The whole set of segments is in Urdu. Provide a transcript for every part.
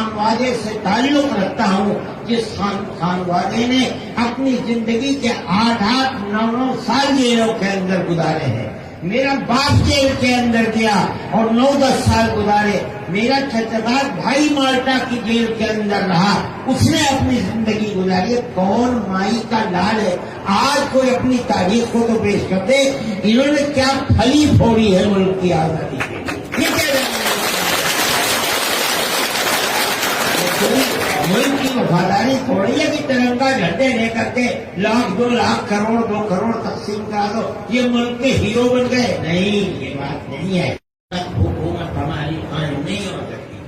خانوادے سے تعلق رکھتا ہوں جس خانوادے نے اپنی زندگی کے 8-9 سال جیلوں کے اندر گزارے ہیں. میرا باپ جیل کے اندر گیا اور 9-10 سال گزارے. میرا چچا بھائی مالٹا کی جیل کے اندر رہا, اس نے اپنی زندگی گزاری. کون مائی کا لال ہے؟ آج کوئی اپنی تاریخ کو تو پیش کر دے. انہوں نے کیا پھلی پھوڑی ہے ملک کی آزادی کے لیے. یہ کیا ملک کی وفاداری تھوڑی ہے کہ ترنگا جھنڈے لے کر کے 1,00,000 کروڑ 2 کروڑ تقسیم کرا دو, یہ ملک کے ہیرو بن گئے. نہیں, یہ بات نہیں ہے. حکومت ہماری قائم نہیں ہو سکتی.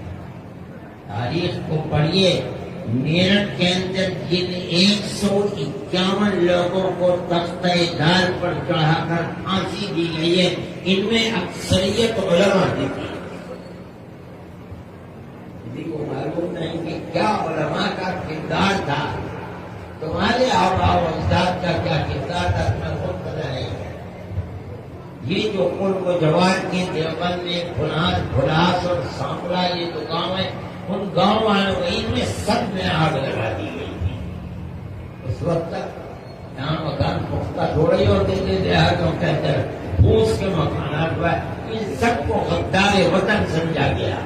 تاریخ کو پڑھیے. میرٹھ کے اندر جن 151 لوگوں کو تختہ دار پر چڑھا کر پھانسی دی گئی ہے, ان میں اکثریت علماء کی تھی. کسی کو معلوم نہیں کہ کیا علماء کا کردار تھا. تمہارے آباء و اجداد کا کیا کردار تھا تمہیں خود پتہ نہیں ہے. یہ جو قرب و جوار کے دیوبند میں بھلاس اور سانپڑا یہ جو گاؤں ہے, ان گاؤں والوں کو ان میں سب میں آگ لگا دی گئی تھی. اس وقت تک یہاں مکان پختہ تھوڑے ہوتے تھے دیہاتوں کے اندر, پھوس کے مکانات پر ان سب کو غدار وطن سمجھا گیا.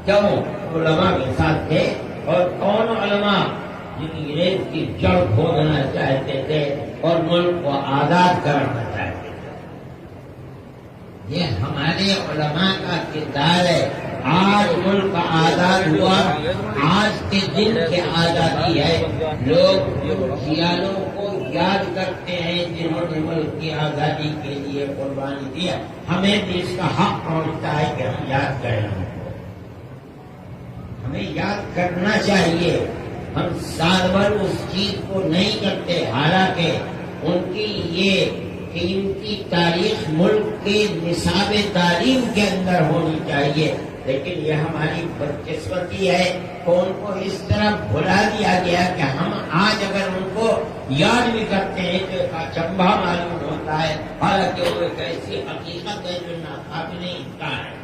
کیوں؟ علماء کے ساتھ تھے. اور کون علماء؟ جن انگریز کی جڑ کھودنا چاہتے تھے اور ملک کو آزاد کرنا چاہتے تھے. یہ ہمارے علماء کا کردار ہے. آج ملک آزاد ہوا, آج کے دن کی آزادی ہے. لوگ خیالوں کو یاد کرتے ہیں جنہوں نے ملک کی آزادی کے لیے قربانی دیا. ہمیں بھی اس کا حق پہنچتا ہے کہ ہم یاد کریں. ہمیں یاد کرنا چاہیے. ہم سال بھر اس چیز کو نہیں کرتے, حالانکہ ان کی یہ قیمتی تاریخ ملک کے نصاب تعلیم کے اندر ہونی چاہیے. لیکن یہ ہماری بدقسمتی ہے کہ ان کو اس طرح بھلا دیا گیا کہ ہم آج اگر ان کو یاد بھی کرتے ہیں تو ایک اچنبھا معلوم ہوتا ہے, حالانکہ وہ ایک ایسی حقیقت ہے جو ناقابل انکار ہے.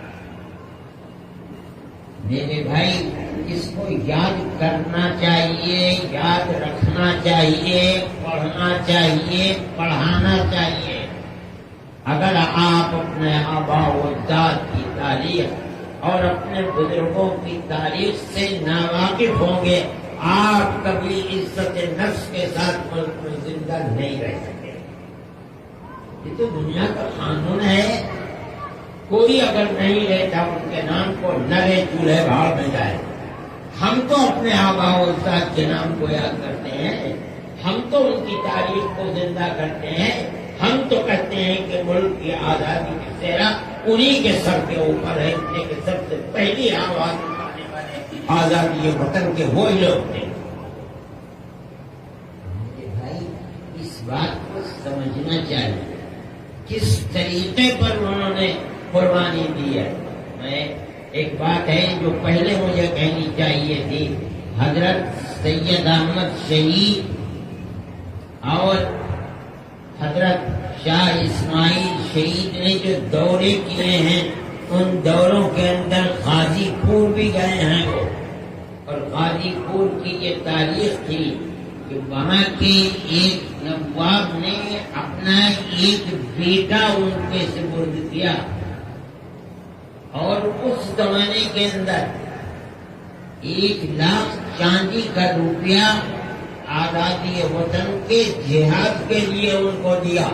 میرے بھائی, اس کو یاد کرنا چاہیے, یاد رکھنا چاہیے, پڑھنا چاہیے, پڑھانا چاہیے. اگر آپ اپنے آباء و اجداد کی تاریخ اور اپنے بزرگوں کی تاریخ سے ناواقف ہوں گے, آپ کبھی عزت نفس کے ساتھ ملک میں زندہ نہیں رہ سکتے. یہ تو دنیا کا قانون ہے. کوئی اگر نہیں رہتا ان کے نام کو نرے چولہے بھاڑ میں جائے. ہم تو اپنے آباء و اجداد کے نام کو یاد کرتے ہیں, ہم تو ان کی تاریخ کو زندہ کرتے ہیں. ہم تو کہتے ہیں کہ ملک کی آزادی کا سہرا انہی کے سر کے اوپر ہے, اتنے کے سب سے پہلی آواز اٹھانے والے آزادی وطن کے وہی لوگ تھے. بھائی, اس بات کو سمجھنا چاہیے کس طریقے پر انہوں نے قربانی دی ہے. میں ایک بات ہے جو پہلے مجھے کہنی چاہیے تھی. حضرت سید احمد شہید اور حضرت شاہ اسماعیل شہید نے جو دورے کیے ہیں, ان دوروں کے اندر غازی پور بھی گئے ہیں وہ. اور غازی پور کی یہ تاریخ تھی کہ وہاں کے ایک نواب نے اپنا ایک بیٹا ان کے سپرد کیا, اور اس زمانے کے اندر 1,00,000 چاندی کا روپیہ آزادی وطن کے جہاد کے لیے ان کو دیا,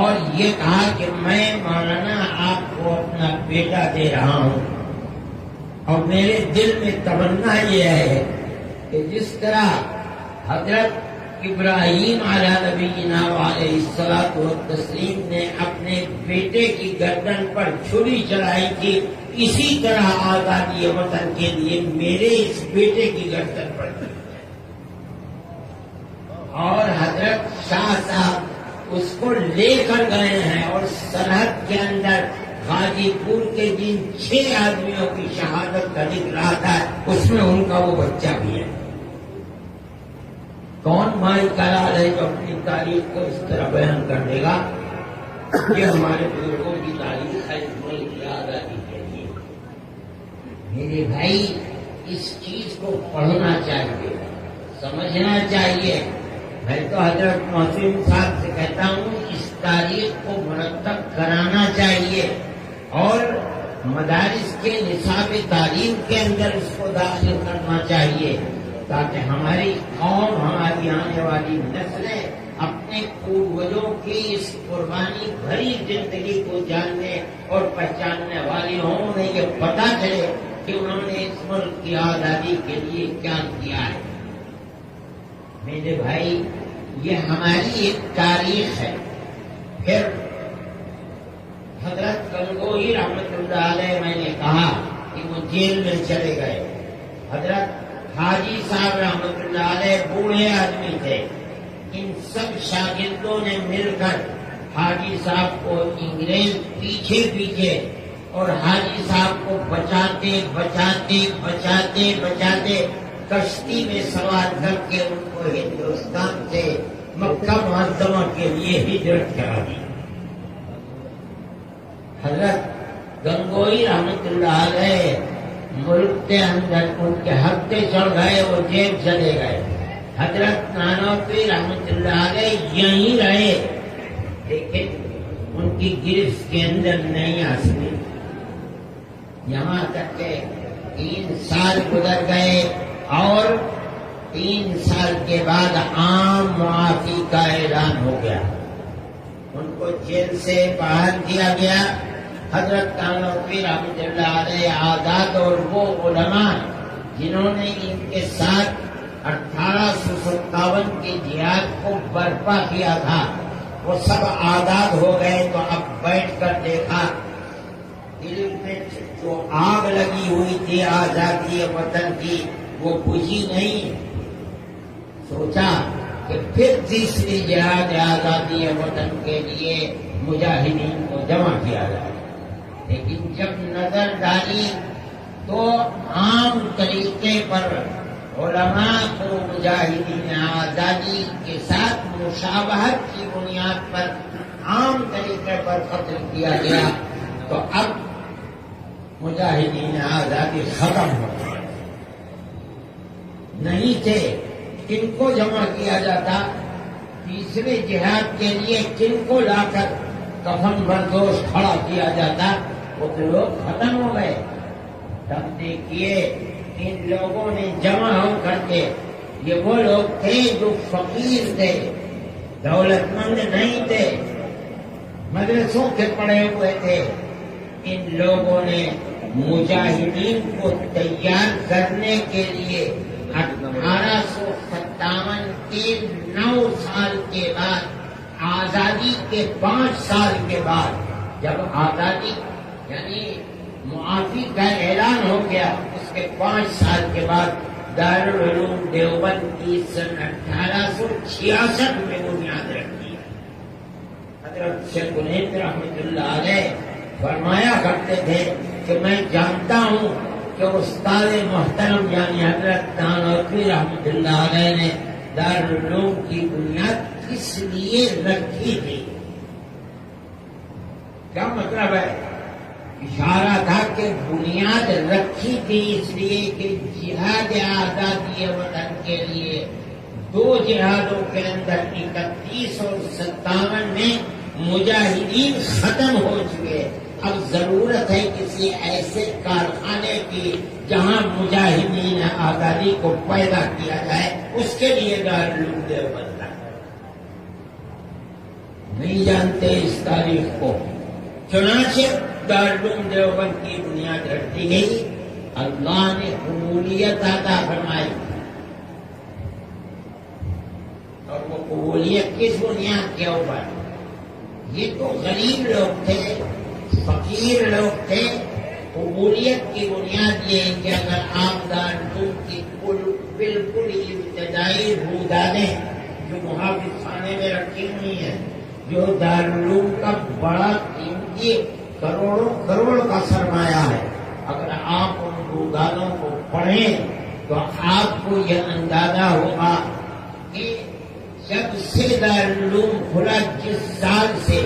اور یہ کہا کہ میں مولانا آپ کو اپنا بیٹا دے رہا ہوں. اور میرے دل میں تمنا یہ ہے کہ جس طرح حضرت ابراہیم علیہ نبینا علیہ الصلوۃ والتسلیم نے اپنے بیٹے کی گردن پر چھری چلائی تھی, اسی طرح آزادی وطن کے لیے میرے اس بیٹے کی گردن پر چھری. اور حضرت شاہ صاحب اس کو لے کر گئے ہیں, اور سرحد کے اندر غازی پور کے جن 6 آدمیوں کی شہادت کا ذکر رہا تھا, اس میں ان کا وہ بچہ بھی ہے. کون مائی کا لال ہے جو اپنی تاریخ کو اس طرح بیان کر دے گا؟ یہ ہمارے بزرگوں کی تاریخ ہے اس ملک کی آزادی کے لیے. میرے بھائی, اس چیز کو پڑھنا چاہیے، سمجھنا چاہیے۔ میں تو حضرت محسن صاحب سے کہتا ہوں اس تاریخ کو مرتب کرانا چاہیے اور مدارس کے نصاب تعلیم کے اندر اس کو داخل کرنا چاہیے، تاکہ ہماری قوم، ہماری آنے والی نسلیں اپنے پوروجوں کی اس قربانی بھری زندگی کو جاننے اور پہچاننے والی ہوں، انہیں یہ پتہ چلے کہ انہوں نے اس ملک کی آزادی کے لیے کیا کیا ہے۔ میرے بھائی، یہ ہماری ایک تاریخ ہے۔ پھر حضرت گنگوہی رحمت اللہ علیہ، میں نے کہا کہ وہ جیل میں چلے گئے۔ حضرت حاجی صاحب رحمت اللہ علیہ بوڑھے آدمی تھے، ان سب شاگردوں نے مل کر حاجی صاحب کو انگریز پیچھے پیچھے اور حاجی صاحب کو بچاتے بچاتے بچاتے بچاتے کشتی میں سوار کر کے ان کو ہندوستان سے مکہ معظمہ کے لیے ہجرت کرا دی۔ حضرت گنگوئی رحمت اللہ علیہ ملک کے اندر ان کے ہفتے چڑھ گئے، وہ جیل چلے گئے۔ حضرت نانوتوی رحمت اللہ علیہ یہیں رہے، لیکن ان کی گرفت کے اندر نہیں آ سکے، یہاں تک کہ 3 سال گزر گئے اور 3 سال کے بعد عام معافی کا اعلان ہو گیا، ان کو جیل سے باہر کیا گیا۔ حضرت نانوتوی رحمت اللہ علیہ آزاد اور وہ علماء جنہوں نے ان کے ساتھ 1857 کی جہاد کو برپا کیا تھا، وہ سب آزاد ہو گئے۔ تو اب بیٹھ کر دیکھا دل میں جو آگ لگی ہوئی تھی آزادی وطن کی، وہ بجھی نہیں۔ سوچا کہ پھر تیسری جہاد آزادی وطن کے لیے مجاہدین کو جمع کیا جائے، لیکن جب نظر ڈالی تو عام طریقے پر علماء کو مجاہدین آزادی کے ساتھ مشابہت کی بنیاد پر عام طریقے پر قتل کیا گیا، تو اب مجاہدین آزادی ختم ہو گئے۔ نہیں تھے، کن کو جمع کیا جاتا؟ تیسرے جہاد کے لیے کن کو لا کر کفن بردوش کھڑا کیا جاتا؟ وہ تو لوگ ختم ہو گئے۔ تب دیکھیے ان لوگوں نے جمع ہو کر کے، یہ وہ لوگ تھے جو فقیر تھے، دولت مند نہیں تھے، مدرسوں کے پڑھے ہوئے تھے، ان لوگوں نے مجاہدین کو تیار کرنے کے لیے 1857 کے 9 سال کے بعد، آزادی کے 5 سال کے بعد، جب آزادی یعنی معافی کا اعلان ہو گیا، اس کے 5 سال کے بعد دارالعلوم دیوبند کی سن 1866 میں بنیاد رکھی۔ حضرت شیخ الہند رحمت اللہ علیہ فرمایا کرتے تھے کہ میں جانتا ہوں کہ استاد محترم یعنی حضرت نانوتوی رحمت اللہ علیہ نے دارالعلوم کی بنیاد کس لیے رکھی تھی۔ کیا مطلب ہے؟ اشارہ تھا کہ بنیاد رکھی تھی اس لیے کہ جہاد آزادی وطن کے لیے 2 جہادوں کے اندر 31 اور 57 میں مجاہدین ختم ہو چکے۔ اب ضرورت ہے کسی ایسے کارخانے کی جہاں مجاہدین آزادی کو پیدا کیا جائے، اس کے لیے دارالعلوم دیوبند نہیں جانتے اس تاریخ کو، چنانچہ دارالعلوم دیوبند کی بنیاد رکھ دی گئی۔ اللہ نے قبولیت عطا فرمائی، اور وہ قبولیت کس بنیاد کے اوپر؟ یہ تو غریب لوگ تھے، فقیر لوگ تھے۔ قبولیت کی بنیاد یہ ہے کہ اگر آپ دارالعلوم کی بالکل ابتدائی بنیادیں جو محافظ خانے میں رکھی ہوئی ہیں، جو دارالعلوم کا بڑا قیمتی کروڑ کا سرمایہ ہے، اگر آپ ان بنیادوں کو پڑھیں تو آپ کو یہ اندازہ ہوگا کہ جب سے دارالعلوم کھلا جس سال سے،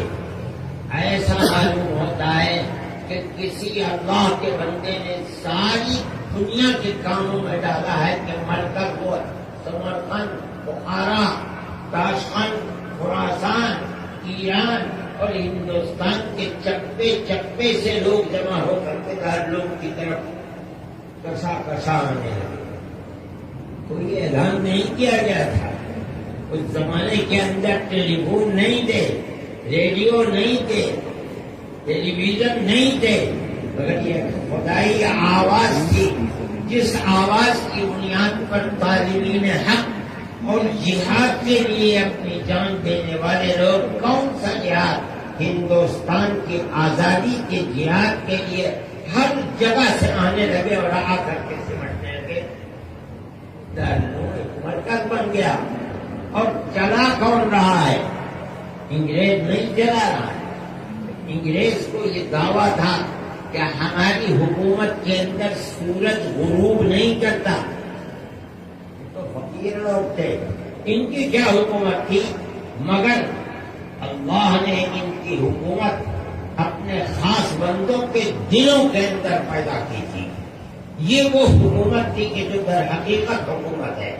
ایسا معلوم ہوتا ہے کہ کسی اللہ کے بندے نے ساری دنیا کے کاموں میں ڈالا ہے کہ مرکز وہ سمرقند، بخارا، تاشقند، خراسان، ایران اور ہندوستان کے چپے چپے سے لوگ جمع ہو کر کے دارالعلوم کی طرف کشا کشا آنے لگے۔ کوئی اعلان نہیں کیا گیا تھا، اس زمانے کے اندر ٹیلی فون نہیں تھے، ریڈیو نہیں تھے، ٹیلی ویژن نہیں تھے، مگر یہ خدائی آواز تھی، جس آواز کی بنیاد پر طالبین حق اور جہاد کے لیے اپنی جان دینے والے لوگ، کون سا جہاد، ہندوستان کی آزادی کے جہاد کے لیے ہر جگہ سے آنے لگے اور آ کر کے سمٹنے لگے۔ دارالعلوم مرکز بن گیا، اور چلا کون رہا ہے؟ انگریز نہیں چلا رہا ہے۔ انگریز کو یہ دعویٰ تھا کہ ہماری حکومت کے اندر سورج غروب نہیں کرتا، تو فقیر لوگ تھے، ان کی کیا حکومت تھی؟ مگر اللہ نے ان کی حکومت اپنے خاص بندوں کے دلوں کے اندر پیدا کی تھی۔ یہ وہ حکومت تھی کہ جو در حقیقت حکومت ہے۔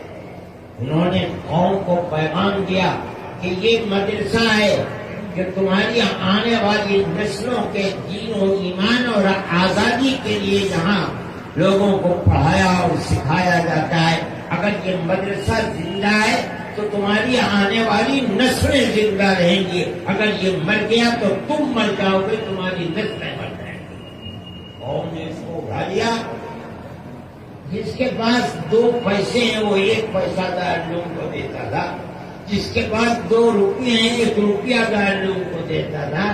انہوں نے قوم کو پیغام دیا کہ یہ مدرسہ ہے جو تمہاری آنے والی نسلوں کے دین و ایمان اور آزادی کے لیے جہاں لوگوں کو پڑھایا اور سکھایا جاتا ہے، اگر یہ مدرسہ زندہ ہے تو تمہاری آنے والی نسلیں زندہ رہیں گی، اگر یہ مر گیا تو تم مر جاؤ گے، تمہاری نسلیں مر جائیں گی۔ قوم نے اس کو اٹھا لیا۔ جس کے پاس 2 پیسے ہیں وہ 1 پیسہ دارالعلوم کو دیتا تھا، جس کے پاس 2 روپے ہیں 1 روپیہ دارالعلوم کو دیتا تھا،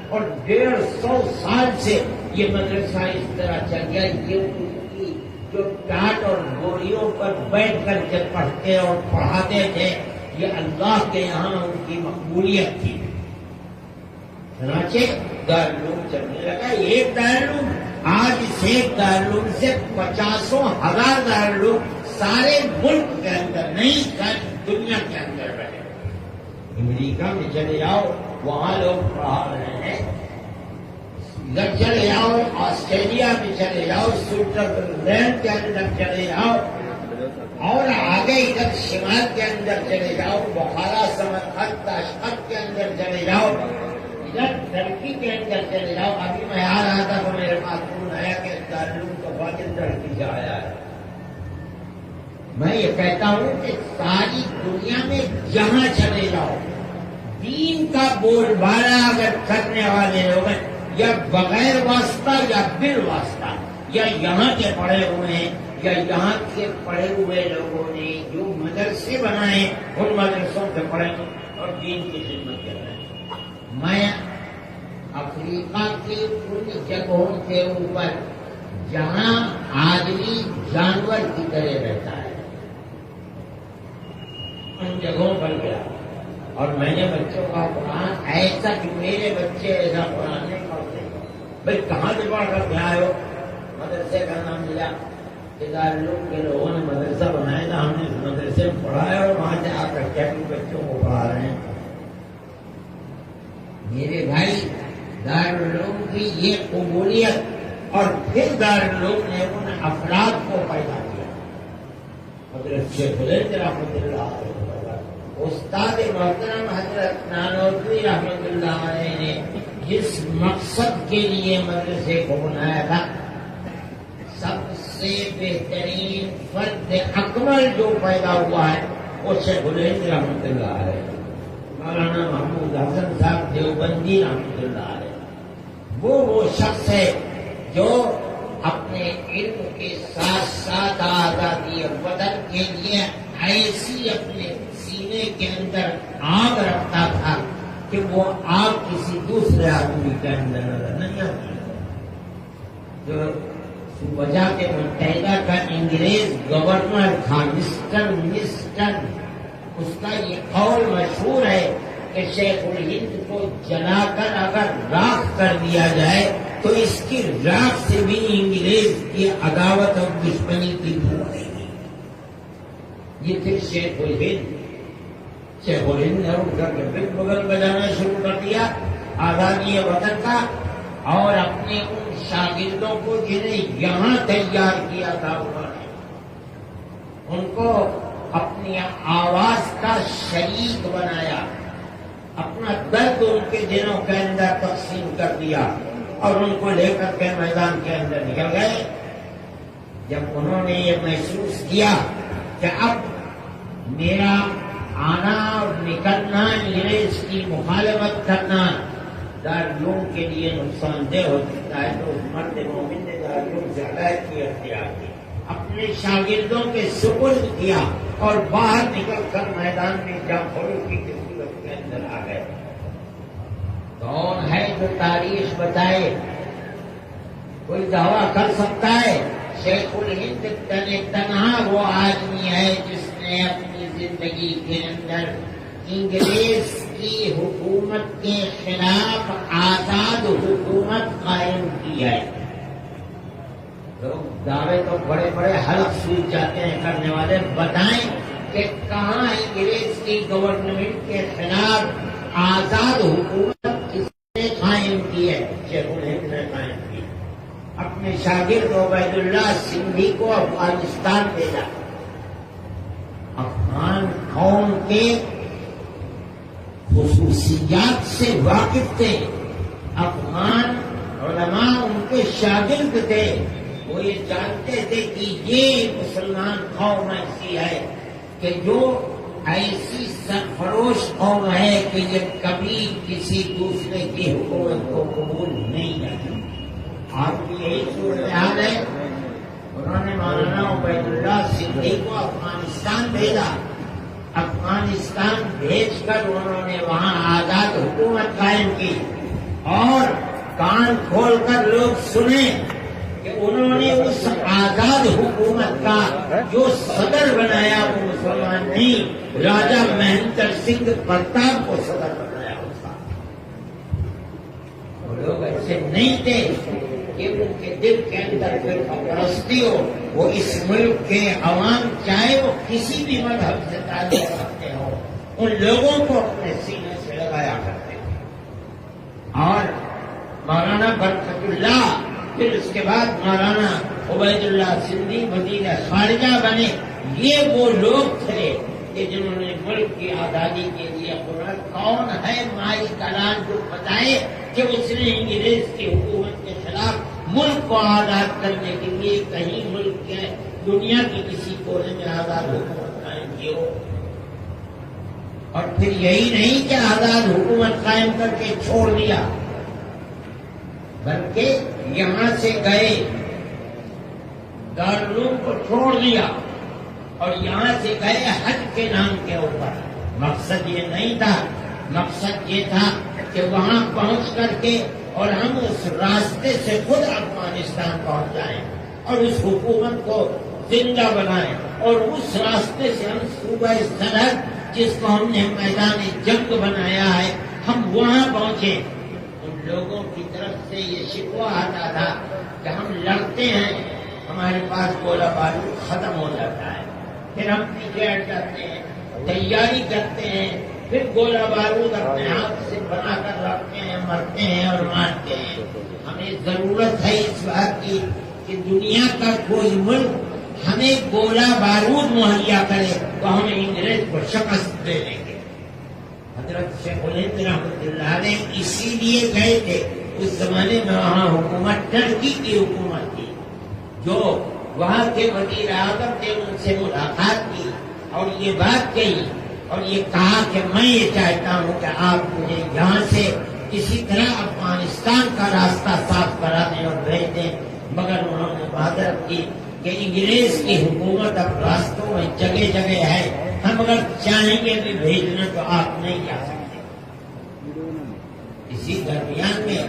اور 150 سال سے یہ مدرسہ اس طرح چل گیا۔ یہ ان کی جو ٹاٹ اور گولیوں پر بیٹھ کر کے پڑھتے اور پڑھاتے تھے، یہ اللہ کے یہاں ان کی مقبولیت تھی۔ چنانچہ دارالعلوم چلنے لگا۔ ایک دارالعلوم، آج اس ایک دارالعلوم سے 50,000 دارالعلوم سارے ملک کے اندر نہیں، ساری دنیا کے اندر رہے۔ امریکہ میں چلے جاؤ، وہاں لوگ پڑھا رہے ہیں، ادھر چلے جاؤ، آسٹریلیا میں چلے جاؤ، سوئٹزرلینڈ کے اندر چلے جاؤ، اور آگے ادھر شمال کے اندر چلے جاؤ، بخارا، سمرقند، تاشقند کے اندر چلے جاؤ، ادھر ترکی کے اندر چلے جاؤ۔ ابھی میں آ رہا تھا تو میرے پاس فون آیا کہ دارالعلوم کا فاضل ترکی سے آیا ہے۔ میں یہ کہتا ہوں کہ ساری دنیا میں جہاں چلے جاؤ، دین کا بول بالا اگر کرنے والے لوگ ہیں، یا بغیر واسطہ یا بال واسطہ، یا یہاں کے پڑھے ہوئے ہیں یا یہاں کے پڑھے ہوئے لوگوں نے جو مدرسے بنائے، ان مدرسوں کے پڑھے اور دین کی خدمت کر رہے ہیں۔ میں افریقہ کی ان جگہوں کے اوپر جہاں آدمی جانور کی طرح رہتا ہے، ان جگہوں پر گیا، اور میں نے بچوں کا قرآن ایسا کہ میرے بچے ایسا قرآن نہیں پڑھتے۔ بھائی کہاں سے پڑھ کر آئے ہو؟ مدرسے کا نام لیا، دارالعلوم کے لوگوں نے مدرسہ بنایا تھا، ہم نے اس مدرسے میں پڑھایا اور وہاں سے آ کر کے اپنے بچوں کو پڑھا رہے ہیں۔ میرے بھائی، دارالعلوم کی یہ قبولیت، اور پھر دارالعلوم نے ان افراد کو پیدا کیا۔ حضرت شیخ الہند رحمۃ اللہ علیہ، استاد محترم حضرت نانوتوی رحمۃ اللہ علیہ نے جس مقصد کے لیے مدرسے کو بنایا تھا، سب سے بہترین فرد اکمل جو پیدا ہوا ہے وہ شیخ الہند رحمۃ اللہ علیہ، مولانا محمود حسن صاحب دیوبندی رحمۃ اللہ علیہ۔ وہ شخص ہے جو اپنے علم کے ساتھ ساتھ آزادی وطن کے لیے ایسی اپنے سینے کے اندر آگ رکھتا تھا کہ وہ آگ کسی دوسرے آدمی کے اندر نظر نہیں آتی۔ جو وجہ کے متحدہ کا انگریز گورنر تھا مسٹر مسٹن، اس کا یہ قول مشہور ہے کہ شیخ الہند کو جلا کر اگر راکھ کر دیا جائے تو اس کی راکھ سے بھی انگریز کی عداوت اور دشمنی کی بو آئے گی۔ یہ پھر شیخ الہند نے اٹھ کر کے پھر بغل بجانا شروع کر دیا آزادی وطن کا، اور اپنے ان شاگردوں کو جنہیں یہاں تیار کیا تھا انہوں نے ان کو اپنی آواز کا شریک بنایا، اپنا درد ان کے دلوں کے اندر تقسیم کر دیا اور ان کو لے کر کے میدان کے اندر نکل گئے۔ جب انہوں نے یہ محسوس کیا کہ اب میرا آنا اور نکلنا، انگریز کی مخالفت کرنا دارالعلوم کے لیے نقصان دہ ہو سکتا ہے، تو مرد مومن نے دارالعلوم سے ہدایت کی اختیار کی، اپنے شاگردوں کے سپرد کیا اور باہر نکل کر میدان میں جا فروخی کی صورت کے اندر آ گئے۔ کون ہے جو تاریخ بتائے؟ کوئی دعویٰ کر سکتا ہے؟ شیخ الہند تنہا وہ آدمی ہے جس نے اپنی زندگی کے اندر انگریز کی حکومت کے خلاف آزاد حکومت قائم کی ہے۔ لوگ دعوے تو بڑے بڑے حلق سوچ جاتے ہیں کرنے والے، بتائیں کہ کہاں انگریز کی گورنمنٹ کے خلاف آزاد حکومت کس نے قائم کی ہے؟ شیخ الہند نے قائم کی۔ اپنے شاگرد عبید اللہ سندھی کو افغانستان بھیجا۔ افغان قوم کے خصوصیات سے واقف تھے، افغان علماء ان کے شاگرد تھے، وہ یہ جانتے تھے کہ یہ مسلمان قوم ایسی ہے کہ جو ایسی سرفروش قوم ہے کہ یہ کبھی کسی دوسرے کی حکومت کو قبول نہیں کرتی۔ آپ کی یہی صورتحال ہے۔ انہوں نے مولانا عبید اللہ سندھی کو افغانستان بھیجا، افغانستان بھیج کر انہوں نے وہاں آزاد حکومت قائم کی، اور کان کھول کر لوگ سنیں کہ انہوں نے اس آزاد حکومت کا جو صدر بنایا وہ مسلمان نہیں، راجا مہندر سنگھ پرتاپ کو صدر بنایا اس کا۔ وہ لوگ ایسے نہیں تھے کہ ان کے دل کے اندر فرقہ پرستی ہو۔ وہ اس ملک کے عوام چاہے وہ کسی بھی مذہب سے تعلق رکھتے ہو، ان لوگوں کو اپنے سینے سے لگایا کرتے ہیں۔ اور مولانا برکت اللہ، پھر اس کے بعد مولانا عبید اللہ سندھی وزیر خارجہ بنے، یہ وہ لوگ تھے کہ جنہوں نے ملک کی آزادی کے لیے قرآن۔ کون ہے مائی کلام جو بتائے کہ اس نے انگریز کی حکومت کے خلاف ملک کو آزاد کرنے کے لیے کہیں ملک کے دنیا کی کسی کونے میں آزاد حکومت قائم کی ہو؟ اور پھر یہی نہیں کہ آزاد حکومت قائم کر کے چھوڑ دیا، بلکہ یہاں سے گئے، دارالعلوم کو چھوڑ دیا اور یہاں سے گئے حج کے نام کے اوپر۔ مقصد یہ نہیں تھا، مقصد یہ تھا کہ وہاں پہنچ کر کے اور ہم اس راستے سے خود افغانستان پہنچ جائیں اور اس حکومت کو زندہ بنائیں، اور اس راستے سے ہم صوبہ سرحد جس کو ہم نے میدان جنگ بنایا ہے ہم وہاں پہنچے۔ ان لوگوں کی طرف سے یہ شکوہ آتا تھا کہ ہم لڑتے ہیں، ہمارے پاس گولہ بارود ختم ہو جاتا ہے، پھر ہم پیچھے ہٹ جاتے ہیں، تیاری کرتے ہیں، پھر گولہ بارود اپنے ہاتھ سے بنا کر رکھتے ہیں، مرتے ہیں اور مارتے ہیں۔ ہمیں ضرورت ہے اس بات کی کہ دنیا کا کوئی ملک ہمیں گولہ بارود مہیا کرے تو ہم انگریز کو شکست دے دیں گے۔ حضرت شیخ الہند رحمۃ اللہ علیہ اسی لیے گئے تھے۔ اس زمانے میں وہاں حکومت ٹرکی کی حکومت تھی، جو وہاں کے وزیر اعظم تھے ان سے ملاقات کی اور یہ بات کہی اور یہ کہا کہ میں یہ چاہتا ہوں کہ آپ مجھے یہاں سے کسی طرح افغانستان کا راستہ صاف کرا دیں اور بھیج دیں، مگر انہوں نے معذرت کی کہ انگریز کی حکومت اب راستوں میں جگہ جگہ ہے، ہم اگر چاہیں گے بھی بھیجنا تو آپ نہیں جا سکتے۔ اسی درمیان میں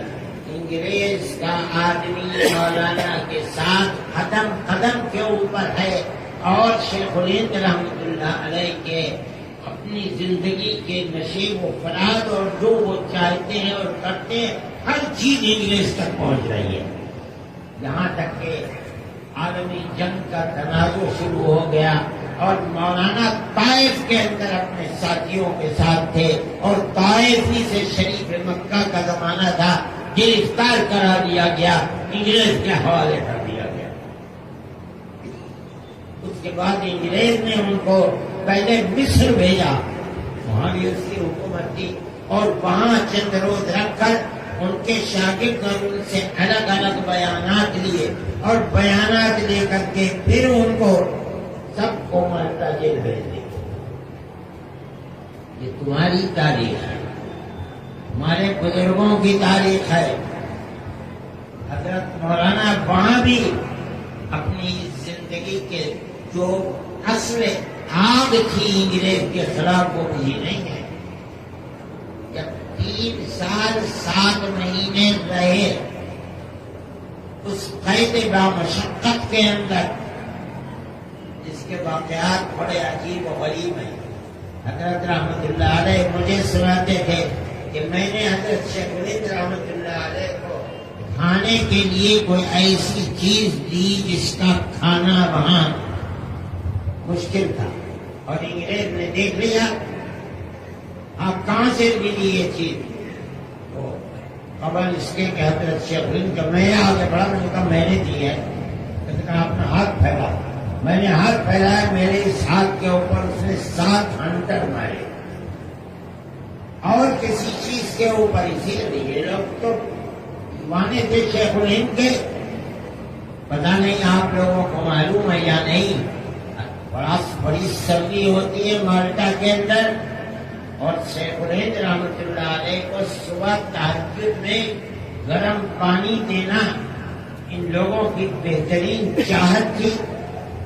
انگریز کا آدمی مولانا کے ساتھ قدم قدم کے اوپر ہے، اور شیخ الہند رحمۃ اللہ علیہ کے اپنی زندگی کے نشیب و فراز اور جو وہ چاہتے ہیں اور کرتے ہیں ہر چیز انگریز تک پہنچ رہی ہے، یہاں تک کہ عالمی جنگ کا تنازع شروع ہو گیا اور مولانا طائف کے اندر اپنے ساتھیوں کے ساتھ تھے، اور طائف ہی سے شریف مکہ کا زمانہ تھا، گرفتار کرا دیا گیا انگریز کے حوالے کر دیا گیا۔ اس کے بعد انگریز نے ان کو پہلے مصر بھیجا، وہاں بھی اس کی حکومت تھی، اور وہاں چند روز رکھ کر ان کے شاگرد اور ان سے الگ الگ بیانات لیے، اور بیانات لے کر کے پھر ان کو سب کو مالٹا جیل بھیج دیا۔ یہ تمہاری تاریخ ہے، ہمارے بزرگوں کی تاریخ ہے۔ حضرت مولانا وہاں بھی اپنی زندگی کے جو اصل آگ تھی انگریز کے خلاف وہ بھی نہیں ہے۔ جب 3 سال 7 مہینے رہے اس قید بامشقت کے اندر، جس کے واقعات بڑے عجیب و غریب ہیں۔ حضرت رحمت اللہ علیہ مجھے سناتے تھے کہ میں نے حضرت شیخ ولید رحمت اللہ علیہ کو کھانے کے لیے کوئی ایسی چیز دی جس کا کھانا وہاں مشکل تھا، اور انگریز نے دیکھ لیا آپ کہاں سے ملی یہ چیز؟ تو قبل اس کے کہ حضرت شیخ ولید جب میں آگے بڑھا میں نے کہا میں نے دی ہے، میں نے کہا آپ نے ہاتھ پھیلا، میں نے ہاتھ پھیلایا، میرے اس ہاتھ کے اوپر اس نے 7 ہنٹر مارے، اور کسی چیز کے اوپر اسی لیے یہ لوگ تو دیوانے تھے شیخ الہند کے، پتہ نہیں آپ لوگوں کو معلوم ہے یا نہیں، بڑی سردی ہوتی ہے مالٹا کے اندر، اور شیخ الہند رحمت اللہ علیہ کو صبح تہجد میں گرم پانی دینا ان لوگوں کی بہترین چاہت تھی۔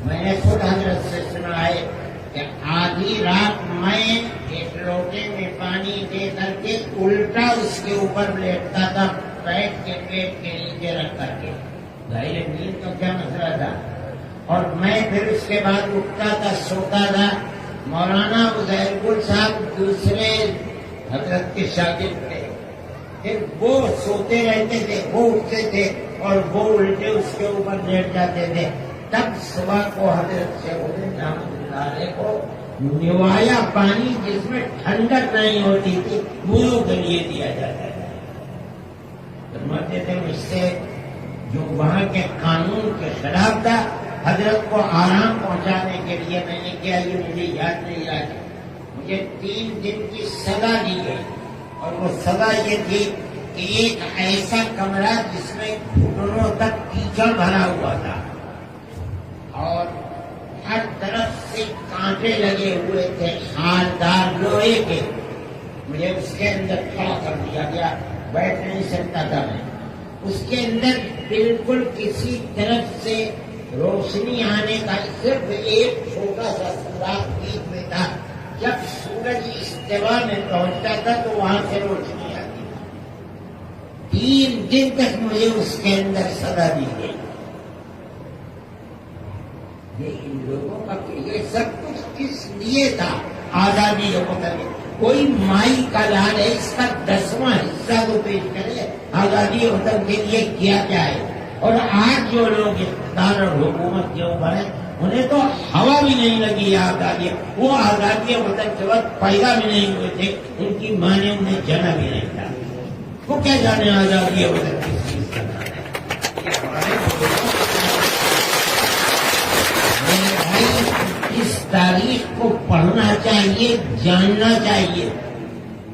میں نے خود حضرت سے سنا ہے کہ آدھی رات میں ایک لوٹے میں پانی دے کر کے الٹا اس کے اوپر لیٹتا تھا، پیٹ کے نیچے رکھ کر کے، ظاہر نیند کا کیا مسئلہ تھا، اور میں پھر اس کے بعد اٹھتا تھا، سوتا تھا۔ مولانا عزیر گل صاحب دوسرے حضرت کے شاگرد تھے، پھر وہ سوتے رہتے تھے، وہ اٹھتے تھے اور وہ الٹے اس کے اوپر لیٹ جاتے تھے، تب صبح کو حضرت شیخ الہند رحمۃ اللہ علیہ کو نوایا پانی جس میں ٹھنڈک نہیں ہوتی تھی بوڑھوں کے لیے دیا جاتا تھا۔ فرماتے تھے مجھ سے جو وہاں کے قانون کے خلاف تھا، حضرت کو آرام پہنچانے کے لیے میں نے کیا، یہ مجھے یاد نہیں رہا، مجھے 3 دن کی سزا دی گئی، اور وہ سزا یہ تھی کہ ایک ایسا کمرہ جس میں گھٹنوں تک کیچڑ بھرا ہوا تھا، اور ہر طرف سے کانٹے لگے ہوئے تھے خاردار لوہے کے، مجھے اس کے اندر کھڑا کر دیا گیا، بیٹھ نہیں سکتا تھا میں اس کے اندر، بالکل کسی طرف سے روشنی آنے کا صرف ایک چھوٹا سا سوراخ بیچ میں تھا، جب سورج استوا میں پہنچتا تھا تو وہاں سے روشنی آتی تھی۔ 3 دن تک مجھے اس کے اندر سزا دی گئی۔ یہ ان لوگوں کا یہ سب کچھ کس لیے تھا؟ آزادی کو کرے، کوئی مائی کا لال ہے، اس کا 10واں حصہ تو پیش کرے آزادی وطن کے لیے کیا کیا ہے۔ اور آج جو لوگ اقتدار اور حکومت کے اوپر ہیں انہیں تو ہوا بھی نہیں لگی آزادی، وہ آزادی وطن کے وقت پیدا بھی نہیں ہوئے تھے، ان کی ماں نے انہیں جنا بھی نہیں تھا، وہ کیا جانے آزادی وطن کس چیز کا نام ہے۔ اس تاریخ کو پڑھنا چاہیے، جاننا چاہیے،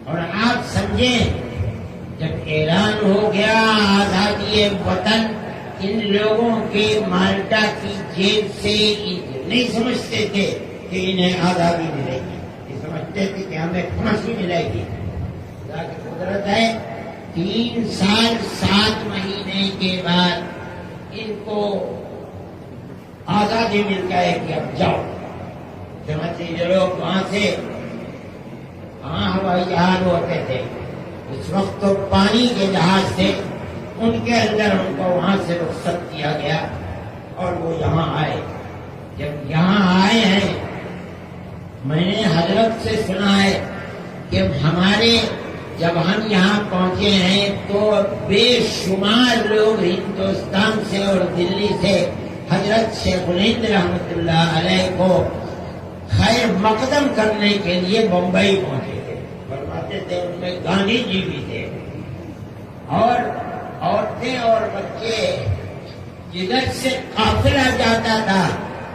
اور آپ سمجھیں جب اعلان ہو گیا آزادی وطن، ان لوگوں کے مالٹا کی جیل سے نہیں سمجھتے تھے کہ انہیں آزادی ملے گی، یہ سمجھتے تھے کہ ہمیں پھانسی ملے گی۔ خدا کی قدرت ہے 3 سال 7 مہینے کے بعد ان کو آزادی مل گئے کہ اب جاؤ۔ چنانچہ لوگ وہاں سے ہوائی جہاز ہوتے تھے، اس وقت تو پانی کے جہاز تھے، ان کے اندر ان کو وہاں سے رخصت کیا گیا اور وہ یہاں آئے۔ جب یہاں آئے ہیں، میں نے حضرت سے سنا ہے کہ جب ہم یہاں پہنچے ہیں تو بے شمار لوگ ہندوستان سے اور دلی سے حضرت شیخ الہند رحمت اللہ علیہ کو خیر مقدم کرنے کے لیے بمبئی پہنچے تھے۔ فرماتے تھے ان میں گاندھی جی بھی تھے، اور عورتیں اور بچے جدھر سے قافلہ جاتا تھا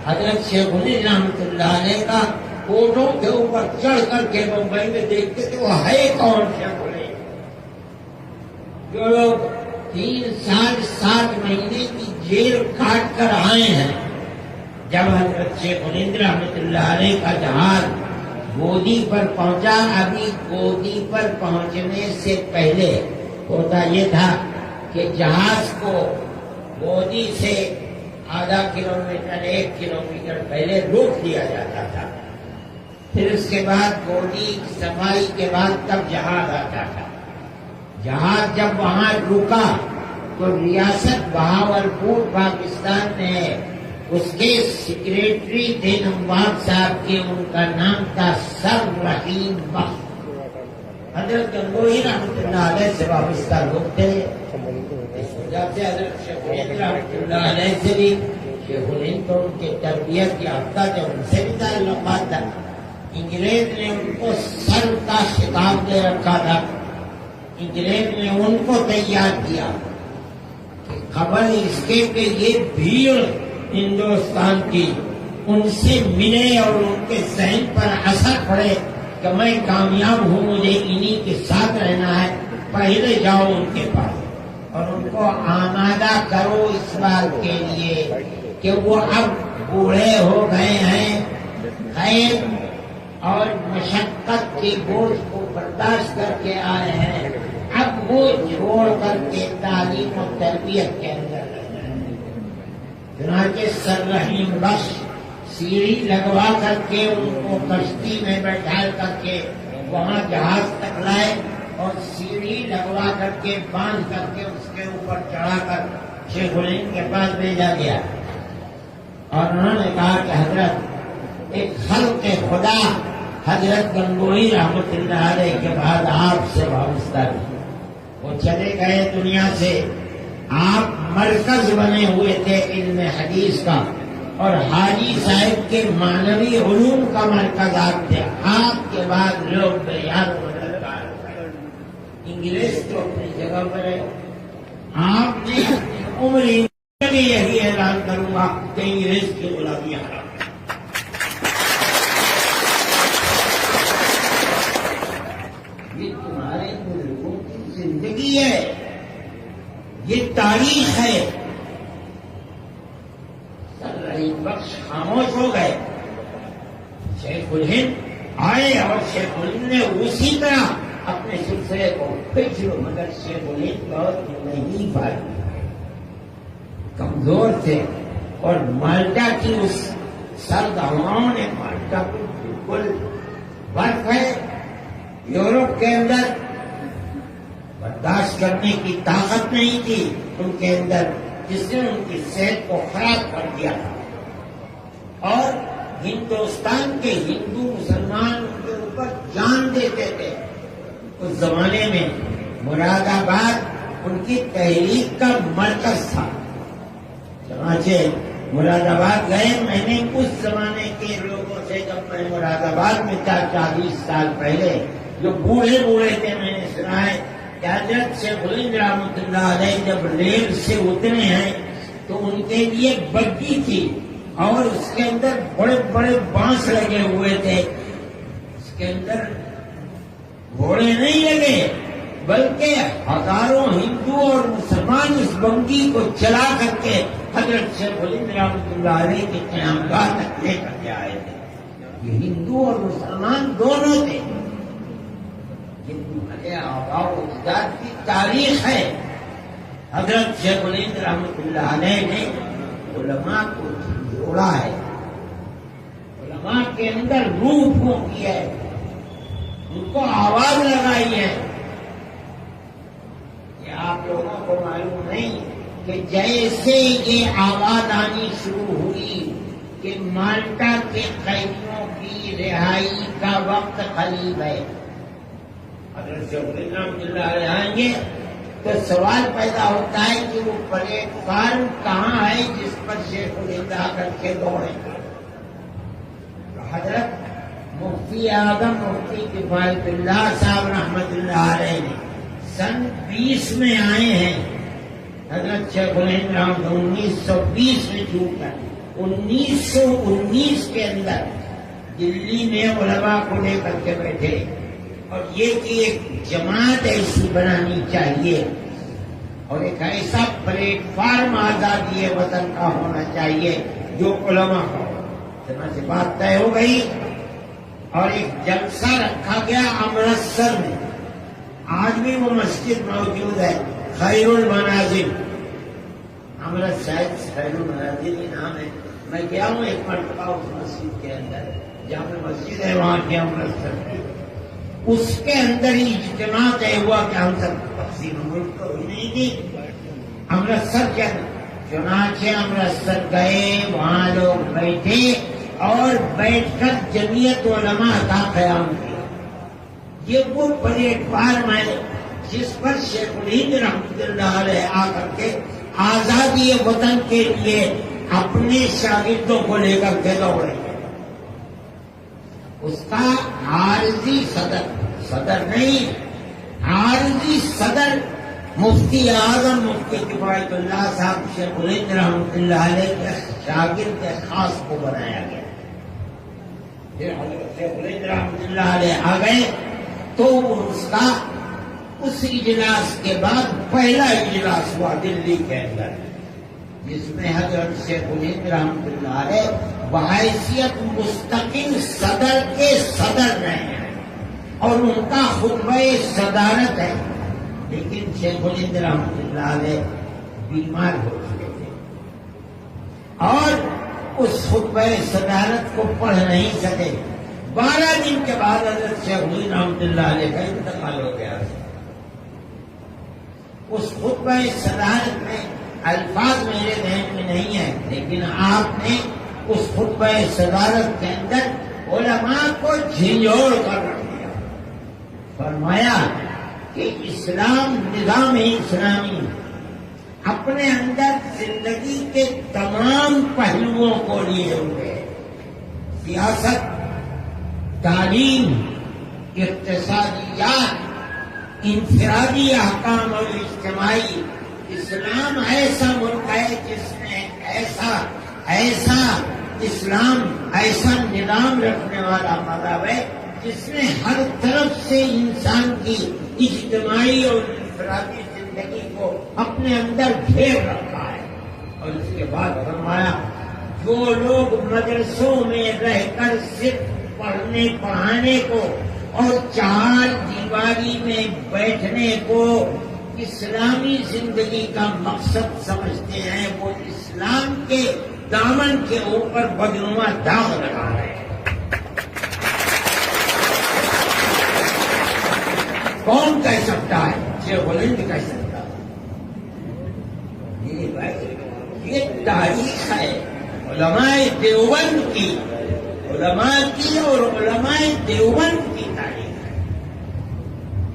حضرت شیخ الہند رحمۃ اللہ علیہ کا کوٹوں کے اوپر چڑھ کر کے بمبئی میں دیکھتے تھے وہ ہے کون شیخ الہند، جو لوگ 3 سال 7 مہینے کی جیل کاٹ کر آئے ہیں۔ جب حضرت شیخ الہند رحمۃ اللہ علیہ کا جہاز گودی پر پہنچا، ابھی گودی پر پہنچنے سے پہلے ہوتا یہ تھا کہ جہاز کو گودی سے آدھا کلومیٹر 1 کلومیٹر پہلے روک دیا جاتا تھا، پھر اس کے بعد گودی کی صفائی کے بعد تب جہاز آتا تھا۔ جہاز جب وہاں رکا تو ریاست بہاولپور پاکستان میں اس کے سیکریٹری تھے نواب صاحب کے، ان کا نام تھا سر رحیم بخش۔ حضرت گنگوہی رحمۃ اللہ علیہ سے وابستہ لوگ تھے، جب سے حضرت شیخ الہند رحمۃ اللہ علیہ سے بھی شیخ الہند تو ان کے تربیت یافتہ تھے، ان سے بھی تعلقات تھا۔ انگریز نے ان کو سر کا خطاب دے رکھا تھا، انگریز نے ان کو تیار کیا کہ خبر اس کے کہ یہ بھیڑ ہندوستان کی ان سے ملے اور ان کے ذہن پر اثر پڑے کہ میں کامیاب ہوں، مجھے انہی کے ساتھ رہنا ہے، پہلے جاؤ ان کے پاس اور ان کو آمادہ کرو اس بات کے لیے کہ وہ اب بوڑھے ہو گئے ہیں، خیر اور مشقت کے بوجھ کو برداشت کر کے آئے ہیں، اب وہ چھوڑ کر کے تعلیم و تربیت کے اندر رہنا ہے۔ چنانچہ سر رحیم بخش سیڑھی لگوا کر کے ان کو کشتی میں بیٹھا کر کے وہاں جہاز تک لائے اور سیڑھی لگوا کر کے باندھ کر کے اس کے اوپر چڑھا کر شیخ الہند کے پاس بھیجا گیا اور انہوں نے کہا کہ حضرت ایک خلق خدا حضرت گنگوہی رحمۃ اللہ علیہ کے بعد آپ سے وابستہ تھے، وہ چلے گئے دنیا سے، آپ مرکز بنے ہوئے تھے علم حدیث کا اور حاجی صاحب کے معنوی علوم کا مرکز آپ تھے، آپ کے بعد لوگ بیان انگریز تو اپنی جگہ پر ہے، آپ نے اپنی عمر میں یہی اعلان کروں گا کہ انگریز کی غلامی حرام۔ یہ تمہارے بزرگوں کی زندگی ہے، یہ تاریخ ہے۔ سر رحیم بخش خاموش ہو گئے، شیخ الہند آئے اور شیخ الہند نے اسی طرح اپنے سلسلے کو کھینچ لو، مگر شیخ الہند بہت نہیں پائے، کمزور تھے اور مالٹا کی اس سرد ہواؤں نے مالٹا کو بالکل برف ہے یورپ کے اندر برداشت کرنے کی طاقت نہیں تھی ان کے اندر، جس نے ان کی صحت کو خراب کر دیا تھا اور ہندوستان کے ہندو مسلمان ان کے اوپر جان دیتے تھے۔ اس زمانے میں مراد آباد ان کی تحریک کا مرکز تھا، چنانچہ مراد آباد گئے، میں نے اس زمانے کے لوگوں سے جب میں مراد آباد میں تھا 40 سال پہلے، جو بوڑھے بوڑھے تھے، میں نے سنا ہے کہ حضرت شیخ الہند رحمۃ اللہ علیہ جب ریل سے اترے ہیں تو ان کے لیے بگی تھی اور اس کے اندر بڑے بڑے بانس لگے ہوئے تھے، اس کے اندر گھوڑے نہیں لگے بلکہ ہزاروں ہندو اور مسلمان اس بنگی کو چلا کر کے حضرت شیخ الہند رحمۃ اللہ علیہ کے قیامگاہ تک لے کر کے آئے تھے۔ یہ ہندو اور مسلمان دونوں تھے، ہمارے آباء و اجداد کی تاریخ ہے۔ حضرت شیخ الہند رحمۃ اللہ علیہ نے علماء کو جوڑا ہے، علماء کے اندر روح پھونکی ہے، ان کو آواز لگائی ہے۔ یہ آپ لوگوں کو معلوم نہیں کہ جیسے یہ آواز آنی شروع ہوئی کہ مالٹا کے قیدیوں کی رہائی کا وقت قریب ہے، حضرت شیخ الہند رحمۃ اللہ علیہ آئیں گے تو سوال پیدا ہوتا ہے کہ وہ پلیٹ فارم کہاں ہے جس پر شیخ الہند آ کر کے دوڑے۔ حضرت مفتی اعظم مفتی کفایت اللہ صاحب رحمۃ اللہ علیہ نے سن 20 میں آئے ہیں حضرت شیخ الہند رحمۃ اللہ 1920 میں چھوٹا، 1919 کے اندر دلی میں علماء کو لے کر کے بیٹھے اور یہ کہ ایک جماعت ایسی بنانی چاہیے اور ایک ایسا پلیٹ فارم آزادی وطن کا ہونا چاہیے جو علماء کا ہو۔ سے بات طے ہو گئی اور ایک جلسہ رکھا گیا امرتسر میں، آج بھی وہ مسجد موجود ہے، خیر المنازل، امرتسر خیر المنازل ہی نام ہے۔ میں گیا ہوں ایک مرتبہ اس مسجد کے اندر، جہاں میں مسجد ہے وہاں کے امرتسر کی، اس کے اندر ہی اجتماع طے ہوا کہ ہم سب تقسیم ملک تو ہی نہیں تھی، امرتسر کے اندر۔ چنانچہ امرتسر گئے، وہاں لوگ بیٹھے اور بیٹھ کر جمعیت علماء کا قیام کیا۔ یہ وہ پلیٹ فارم ہے جس پر شیخ الہند رحمۃ اللہ علیہ آ کر کے آزادی وطن کے لیے اپنے شاگردوں کو لے کر کے دوڑے۔ اس کا عارضی صدر نہیں، عارضی صدر مفتی اعظم مفتی کفایت اللہ صاحب شیخ الہند رحمۃ اللہ علیہ کے شاگرد خاص کو بنایا گیا۔ پھر حضرت شیخ الہند رحمۃ اللہ علیہ آ گئے تو اس اجلاس کے بعد پہلا اجلاس ہوا دلی کے اندر، جس میں حضرت شیخ الہند رحمۃ اللہ علیہ بحیثیت مستقل صدر کے صدر رہے ہیں اور ان کا خطبہ صدارت ہے، لیکن شیخ الہند رحمۃ اللہ علیہ بیمار ہو چکے تھے اور اس خطبہ صدارت کو پڑھ نہیں سکے۔ 12 دن کے بعد حضرت شیخ الہند رحمۃ اللہ علیہ کا انتقال ہو گیا۔ اس خطبہ صدارت میں الفاظ میرے ذہن میں نہیں ہے، لیکن آپ نے اس خطبہ صدارت کے اندر علماء کو جھنجھوڑ کر رکھ دیا۔ فرمایا کہ اسلام نظام اسلامی اپنے اندر زندگی کے تمام پہلوؤں کو لیے ہوئے، سیاست، تعلیم، اقتصادیات، انفرادی احکام اور اجتماعی۔ اسلام ایسا ملک ہے جس میں ایسا اسلام ایسا نظام رکھنے والا مذہب ہے جس نے ہر طرف سے انسان کی اجتماعی اور انفرادی زندگی کو اپنے اندر گھیر رکھا ہے۔ اور اس کے بعد فرمایا جو لوگ مدرسوں میں رہ کر صرف پڑھنے پڑھانے کو اور چار دیواری میں بیٹھنے کو اسلامی زندگی کا مقصد سمجھتے ہیں، وہ اسلام کے دامن کے اوپر بدنما داغ لگا رہے ہیں۔ کون کہہ سکتا ہے؟ شیخ الہند کہہ سکتا ہے۔ یہ تاریخ ہے علماء دیوبند کی، علماء کی اور علماء دیوبند کی تاریخ ہے۔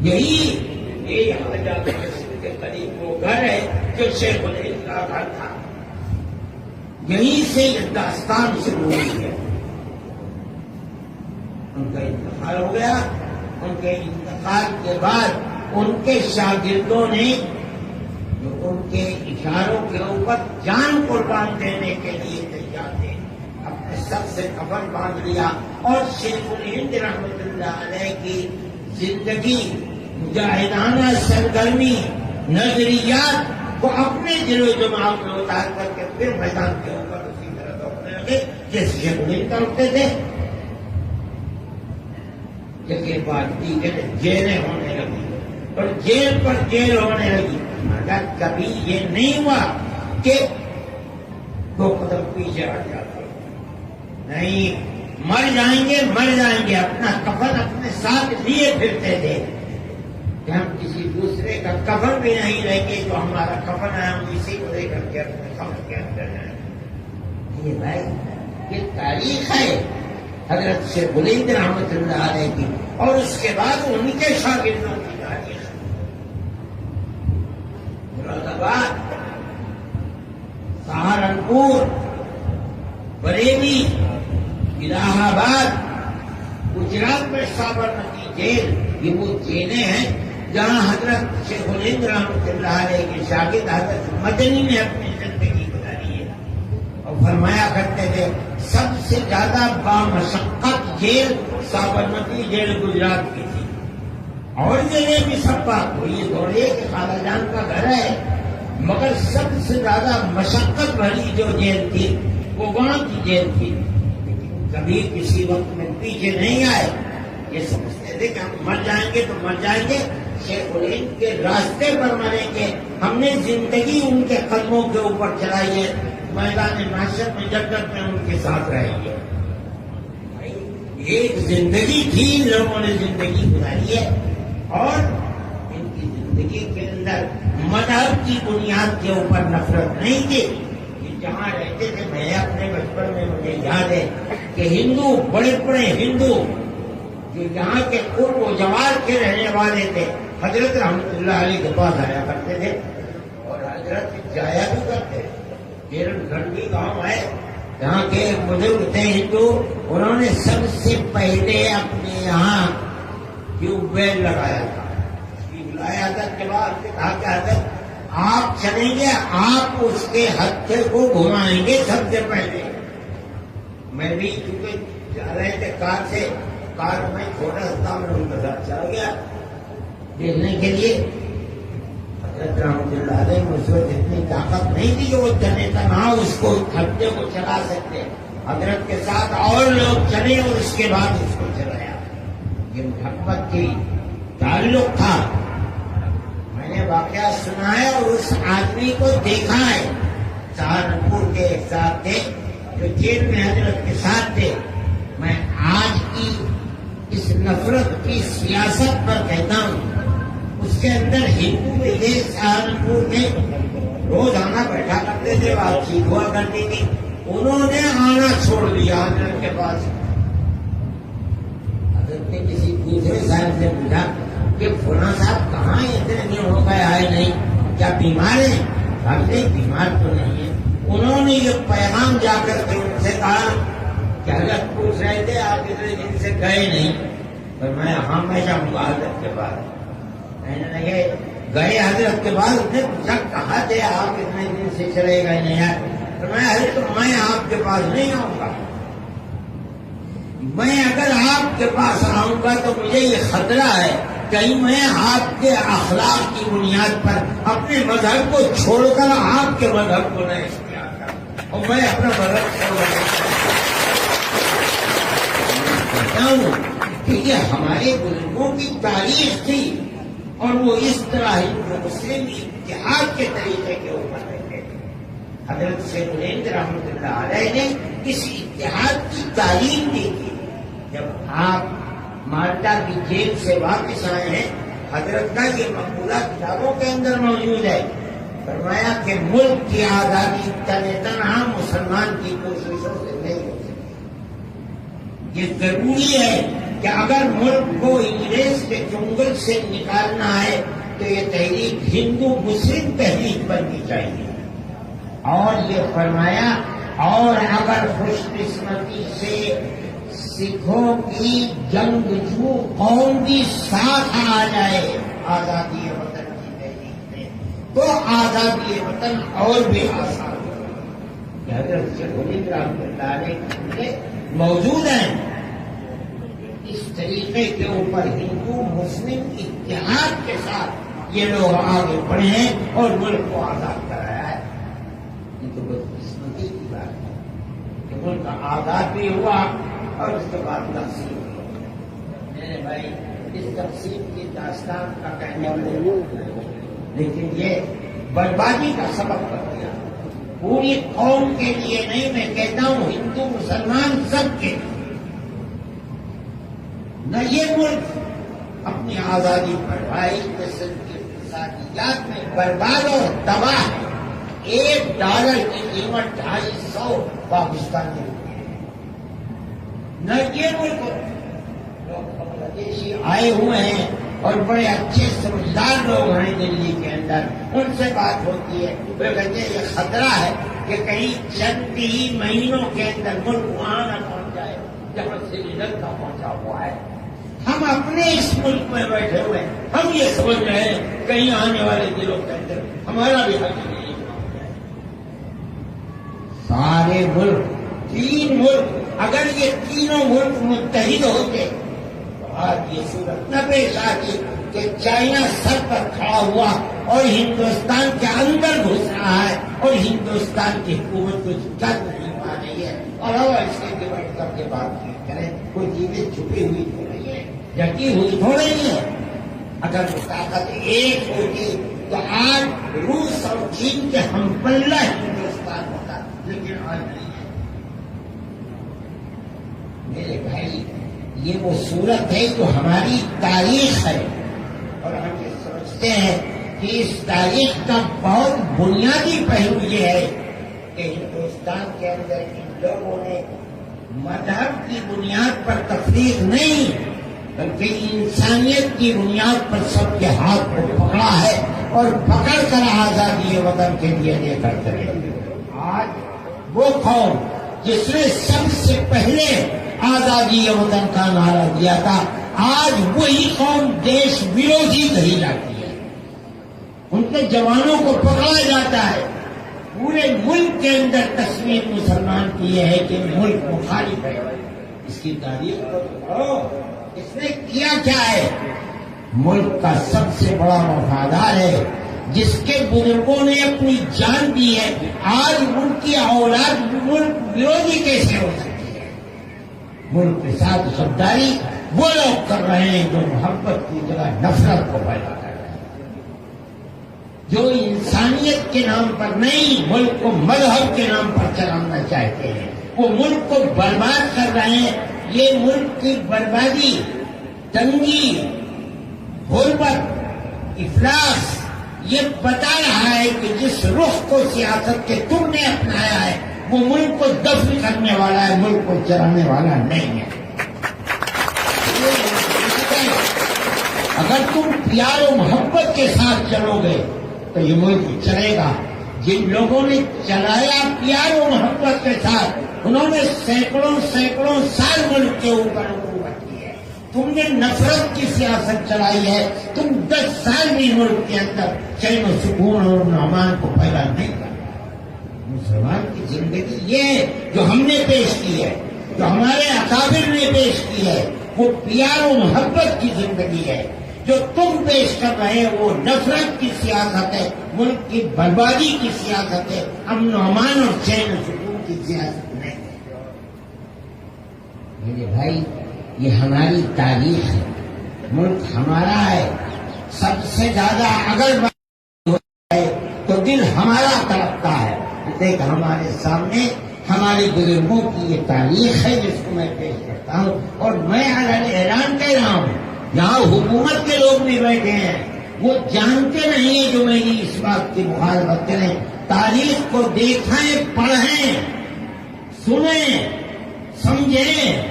یہی یہاں جا کر کے قریب وہ گھر ہے جو شیخ الہند کا گھر تھا، یہیں سے یہ داستان شروع ہوئی ہے۔ ان کا انتقال ہو گیا۔ ان کے انتقال کے بعد ان کے شاگردوں نے جو ان کے اشاروں کے اوپر جان قربان دینے کے لیے تیار تھے، اپنے سب سے کفن باندھ لیا اور شیخ الہند رحمۃ اللہ علیہ کی زندگی، مجاہدانہ سرگرمی، نظریات کو اپنے دل و دماغ میں اتار کر کے پھر میدان کے اوپر اسی طرح دوڑنے لگے جیسے شیخ الہند کرتے تھے۔ جگہ پارٹی کے جیلیں ہونے لگی اور جیل پر جیل ہونے لگی، مگر کبھی یہ نہیں ہوا کہ 2 قدم پیچھے ہٹ جاتے، نہیں، مر جائیں گے، اپنا کفن اپنے ساتھ لیے پھرتے تھے کہ ہم کسی دوسرے کا کفن بھی نہیں لیں گے، جو ہمارا کفن ہے ہم اسی کو لے کر کے اپنے قبر کے اندر جائیں۔ یہ بھائی یہ تاریخ ہے حضرت شیخ الہند رحمۃ اللہ علیہ کی، اور اس کے بعد ان کے شاگردوں کی تاریخ۔ مراد آباد، سہارنپور، بریلی، الہ آباد، گجرات میں سابرمتی جیل، یہ وہ جیلیں ہیں جہاں حضرت شیخ الہند رحمۃ اللہ علیہ کے شاگرد حضرت مدنی نے اپنی زندگی گزاری ہے اور فرمایا کرتے تھے سب سے زیادہ بامشقت جیل سابرمتی جیل گجرات کی تھی، اور جیلیں بھی سب بات ہوئی تھوڑی کہ خالہ جان کا گھر ہے، مگر سب سے زیادہ مشقت بھری جو جیل تھی وہ وہاں کی جیل تھی، لیکن کبھی کسی وقت میں پیچھے نہیں آئے، یہ سمجھتے تھے کہ ہم مر جائیں گے تو مر جائیں گے، شیخ الہند کے راستے پر مریں گے، ہم نے زندگی ان کے قدموں کے اوپر چلائی ہے، میدان محشر میں جنت میں ان کے ساتھ رہیں گے۔ ایک زندگی تھی، لوگوں نے زندگی گزاری ہے، اور ان کی زندگی کے اندر مذہب کی بنیاد کے اوپر نفرت نہیں تھی۔ جہاں رہتے تھے، میں اپنے بچپن میں مجھے یاد ہے کہ ہندو، بڑے بڑے ہندو جو یہاں کے قرب و جوار کے رہنے والے تھے، حضرت رحمۃ اللہ علیہ کے پاس آیا کرتے تھے، اور حضرت جایا بھی کرتے تھے۔ گھنٹی گاؤں ہے، یہاں کے بزرگ تھے ہندو، انہوں نے سب سے پہلے اپنے یہاں ٹیوب ویل لگایا تھا، لایا تھا کے بعد کہا کہ حضرت آپ چلیں گے، آپ اس کے ہتھے کو گھمائیں گے سب سے پہلے۔ میں بھی چونکہ جا رہے تھے کار سے، کار میں چھوٹا تھا، میں ان کے ساتھ چلا گیا دیکھنے کے لیے۔ حضرت رحمۃ اللہ علیہ میں اس وقت اتنی طاقت نہیں تھی کہ وہ چلے تنہا اس کو ہتھے کو چلا سکتے، حضرت کے ساتھ اور لوگ چلے اور اس کے بعد اس کو چلایا۔ یہ محبت کی تعلق تھا۔ میں نے واقعہ سنا ہے اور اس آدمی کو دیکھا ہے، سہارنپور کے ایک صاحب تھے جو جیل میں حضرت کے ساتھ تھے۔ میں آج کی اس نفرت کی سیاست پر کہتا ہوں، اس کے اندر ہندو میں یہ سہارنپور میں روز آنا بیٹھا کرتے تھے، بات چیت ہوا کرتی تھی، انہوں نے آنا چھوڑ دیا حضرت کے پاس۔ حضرت نے کسی دوسرے صاحب سے پوچھا کہ فلاں صاحب کہاں اتنے دن ہو گئے آئے نہیں، کیا بیمار ہیں؟ ہم نہیں، بیمار تو نہیں ہے۔ انہوں نے یہ پیغام جا کر کے ان سے کہا کہ حضرت پوچھ رہے تھے آپ اتنے دن سے گئے نہیں، پر میں جاؤں گا حضرت کے بعد۔ میں نے لگے گئے حضرت کے بعد، اس نے پوچھا کہاں تھے آپ اتنے دن سے چلے گئے نہیں آئے؟ حضرت میں آپ کے پاس نہیں آؤں گا، میں اگر آپ کے پاس آؤں گا تو مجھے یہ خطرہ ہے کہیں میں آپ کے اخلاق کی بنیاد پر اپنے مذہب کو چھوڑ کر آپ کے مذہب کو نہیں اختیار کروں، اور میں اپنا مذہب کہتا ہوں کہ یہ ہمارے بزرگوں کی تاریخ تھی، اور وہ اس طرح ہندو مسلم اتحاد کے طریقے کے اوپر رہتے تھے۔ حضرت شیخ الہند رحمۃ اللہ علیہ نے اس اتحاد کی تعلیم دی تھی۔ جب آپ مالٹا کی جیل سے واپس آئے ہیں، حضرت کا یہ مقولہ کتابوں کے اندر موجود ہے، فرمایا کہ ملک کی آزادی تنہا مسلمان کی کوششوں سے نہیں ہو سکتی۔ یہ ضروری ہے کہ اگر ملک کو انگریز کے چنگل سے نکالنا ہے تو یہ تحریک ہندو مسلم تحریک بننی چاہیے۔ اور یہ فرمایا، اور اگر خوش قسمتی سے سکھوں کی جنگجو قوم بھی ساتھ آ جائے آزادی وطن کی تحریک میں، تو آزادی وطن اور بھی آسان ہوگی۔ حضرت شیخ الہند رحمۃ اللہ علیہ موجود ہیں، اس طریقے کے اوپر ہندو مسلم اتحاد کے ساتھ یہ لوگ آگے بڑھے ہیں اور ملک کو آزاد کرایا ہے۔ یہ تو بدقسمتی کی بات ہے کہ ملک آزاد بھی ہوا اور اس کے بعد تقسیم ہوئی۔ میرے بھائی، اس تقسیم کی داستان کا کہنے والے، لیکن یہ بربادی کا سبب بن گیا، پوری قوم کے لیے نہیں، میں کہتا ہوں ہندو مسلمان سب کے لیے۔ نہ یہ ملک اپنی آزادی پر بھائی قسم کی اقتصادیات میں برباد اور تباہ ہے۔ $1 کی قیمت 250 پاکستانی روپے ہے۔ نہ یہ ملک، لوگ بنگلہ دیشی آئے ہوئے ہیں اور بڑے اچھے سمجھدار لوگ ہیں دلی کے اندر، ان سے بات ہوتی ہے، وہ کہتے ہیں یہ خطرہ ہے کہ کہیں چند ہی مہینوں کے اندر ملک وہاں نہ پہنچ جائے جہاں سے ادھر کا پہنچا ہوا ہے۔ ہم اپنے اس ملک میں بیٹھے ہوئے ہیں، ہم یہ سمجھ رہے ہیں کہیں آنے والے دنوں کے اندر ہمارا بھی حق نہیں ہے۔ سارے ملک، 3 ملک، اگر یہ تینوں ملک متحد ہوتے تو آج یہ صورت نہ پیش آتی کہ چائنا سر پر کھڑا ہوا اور ہندوستان کے اندر گھس رہا ہے اور ہندوستان کی حکومت کچھ کر نہیں پا رہی ہے، اور اب اس کے بیٹھ کر کے بات نہیں کریں۔ کوئی چیزیں چھپی ہوئی تو نہیں ہے، ڈٹی ہوئی تو نہیں ہے۔ اگر وہ طاقت ایک ہوتی تو آج روس اور چین کے ہم پلہ ہندوستان ہوتا، لیکن آج نہیں ہے۔ میرے بھائی، یہ وہ صورت ہے جو ہماری تاریخ ہے، اور ہم یہ سمجھتے ہیں کہ اس تاریخ کا بہت بنیادی پہلو یہ ہے کہ ہندوستان کے اندر ان لوگوں نے مذہب کی بنیاد پر تفریق نہیں بلکہ انسانیت کی بنیاد پر سب کے ہاتھ کو پکڑا ہے اور پکڑ کر آزادی وطن کے لیے لے کر چلے۔ آج وہ قوم جس نے سب سے پہلے آزادی وطن کا نعرہ دیا تھا، آج وہی قوم دیش ورودھی کہی جاتی ہے۔ ان کے جوانوں کو پکڑا جاتا ہے۔ پورے ملک کے اندر تصویر مسلمان کی یہ ہے کہ ملک مخالف ہے۔ اس کی تاریخ کو پڑھو، اس نے کیا کیا ہے؟ ملک کا سب سے بڑا وفادار ہے، جس کے بزرگوں نے اپنی جان دی ہے، آج ملک کی اولاد ملک ورودھی کیسے ہو سکتی ہے؟ ملک کے ساتھ غداری وہ لوگ کر رہے ہیں جو محبت کی جگہ نفرت کو پیدا کر رہے ہیں، جو انسانیت کے نام پر نہیں ملک کو مذہب کے نام پر چلانا چاہتے ہیں، وہ ملک کو برباد کر رہے ہیں۔ یہ ملک کی بربادی، تنگی، غربت، افلاس یہ بتا رہا ہے کہ جس رخ کو سیاست کے تم نے اپنایا ہے وہ ملک کو دفن کرنے والا ہے، ملک کو چلانے والا نہیں ہے۔ اگر تم پیار و محبت کے ساتھ چلو گے تو یہ ملک چلے گا۔ جن لوگوں نے چلایا پیار و محبت کے ساتھ، انہوں نے سینکڑوں سال ملک کے اوپر حکومت کی ہے۔ تم نے نفرت کی سیاست چلائی ہے، تم 10 سال بھی ملک کے اندر چین و سکون اور امان کو پیدا نہیں کر۔ مسلمان کی زندگی یہ جو ہم نے پیش کی ہے، جو ہمارے اکابر نے پیش کی ہے، وہ پیار و محبت کی زندگی ہے۔ جو تم پیش کر رہے ہیں وہ نفرت کی سیاست ہے، ملک کی بربادی کی سیاست ہے، امن و امان اور چین و سکون کی سیاست نہیں ہے۔ میرے بھائی، یہ ہماری تاریخ ہے، ملک ہمارا ہے۔ سب سے زیادہ اگر بات ہے تو دل ہمارا تڑپتا ہے۔ دیکھ، ہمارے سامنے ہمارے بزرگوں کی یہ تاریخ ہے جس کو میں پیش کرتا ہوں، اور میں اعلان کہہ رہا ہوں، یہاں حکومت کے لوگ بھی بیٹھے ہیں، وہ جانتے نہیں ہیں جو میری اس بات کی مخالفت کریں۔ تاریخ کو دیکھیں، پڑھیں، سنیں، سمجھیں۔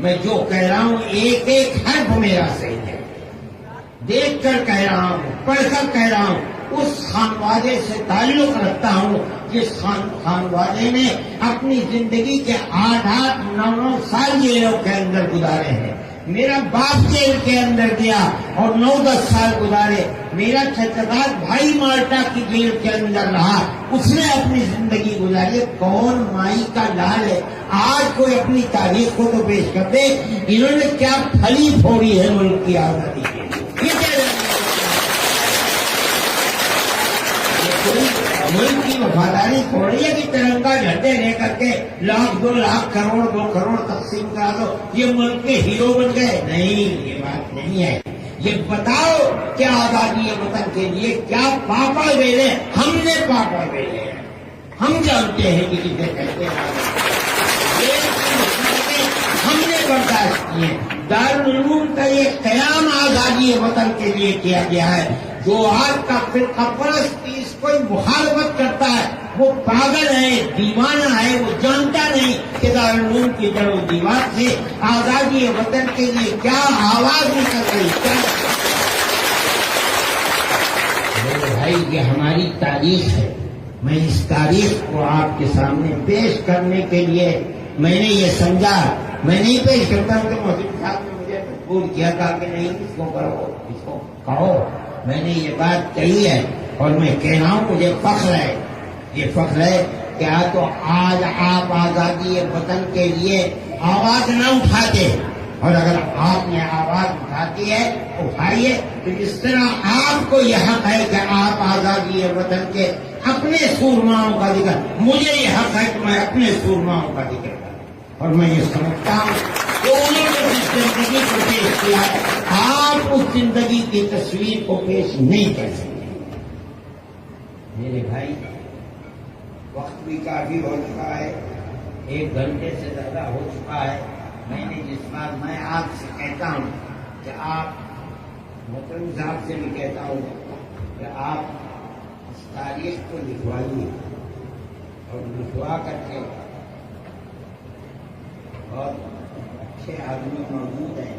میں جو کہہ رہا ہوں ایک ایک حرف میرا صحیح ہے، دیکھ کر کہہ رہا ہوں، پڑھ کر کہہ رہا ہوں۔ اس خانوادے سے تعلق رکھتا ہوں جس خانوادے نے اپنی زندگی کے 8-9 سال جیلوں کے اندر گزارے ہیں۔ میرا باپ جیل کے اندر گیا اور 9-10 سال گزارے۔ میرا چچا بھائی مالٹا کی جیل کے اندر رہا، اس نے اپنی زندگی گزاری۔ کون مائی کا لال ہے؟ آج کوئی اپنی تاریخ کو تو پیش کر دے، انہوں نے کیا پھلی پھوڑی ہے ملک کی آزادی کے لیے۔ ملک کی وفاداری تھوڑی ہے کہ ترنگا جھنڈے لے کر کے 1,00,000 2 لاکھ کروڑ 2 کروڑ تقسیم کرا دو، یہ ملک کے ہیرو بن گئے۔ نہیں، یہ بات نہیں ہے۔ یہ بتاؤ کہ آزادی وطن کے لیے کیا پاپا ویلے ہم نے پاپا ویلے ہیں، ہم جانتے ہیں کہ کسے کہتے ہیں۔ ہم نے برداشت کیے۔ دارالعلوم کا یہ قیام آزادی وطن کے لیے کیا گیا ہے۔ جو آج کا فرقہ پرست کی اس کوئی مخالفت کرتا ہے وہ پاگل ہے، دیوانہ ہے، وہ جانتا نہیں کہ دارالعلوم کی جڑ و دیوار سے آزادی وطن کے لیے کیا آواز نکل رہی ہے۔ میرے بھائی، یہ ہماری تاریخ ہے۔ میں اس تاریخ کو آپ کے سامنے پیش کرنے کے لیے میں نے یہ سمجھا، میں نہیں پیش کرتا ہوں کہ محسن صاحب نے مجھے مجبور کیا تھا کہ نہیں اس کو کرو، اس کو کہو، میں نے یہ بات کہی ہے اور میں کہہ رہا ہوں، مجھے فخر ہے، یہ فخر ہے کیا تو آج آپ آزادی وطن کے لیے آواز نہ اٹھاتے، اور اگر آپ نے آواز اٹھاتی ہے اٹھائیے، تو جس طرح آپ کو یہ حق ہے کہ آپ آزادی وطن کے اپنے سورماؤں کا ذکر، مجھے یہ حق ہے کہ میں اپنے سورماؤں کا ذکر کروں، اور میں یہ سمجھتا ہوں کہ انہوں نے جس زندگی کو پیش کیا ہے آپ اس زندگی کی تصویر کو پیش نہیں کر سکتے۔ میرے بھائی وقت بھی کافی ہو چکا ہے، 1 گھنٹے سے زیادہ ہو چکا ہے۔ میں نے جس بات میں آپ سے کہتا ہوں کہ آپ محترم صاحب سے بھی کہتا ہوں کہ آپ اس تاریخ کو لکھوائیے، اور لکھوا کر کے بہت اچھے آدمی موجود ہیں،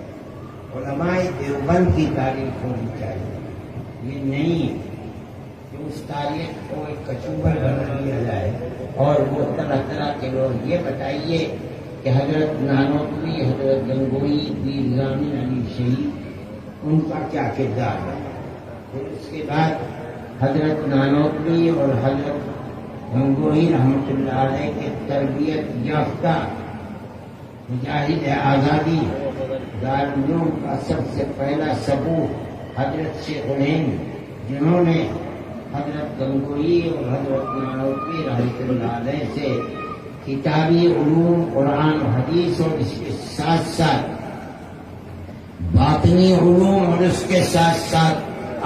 علماء دیوبند کی تاریخ ہونی چاہیے، یہ نہیں کہ اس تاریخ کو ایک کچوبر بنا دیا جائے اور وہ طرح طرح کے لوگ یہ بتائیے کہ حضرت نانوتوی، حضرت گنگوئی، پیر ضامن علی شہید، ان کا کیا کردار ہے۔ پھر اس کے بعد حضرت نانوتوی اور حضرت گنگوئی رحمۃ اللہ علیہ کے تربیت یافتہ مجاہد آزادی دارالعلوم کا سب سے پہلا ثبوت حضرت شیخ الہند، جنہوں نے حضرت گنگوئی اور حضرت نانوتوی رحمۃ اللہ علیہ سے کتابی علوم، قرآن و حدیث، اور اس کے ساتھ ساتھ باطنی علوم، اور اس کے ساتھ ساتھ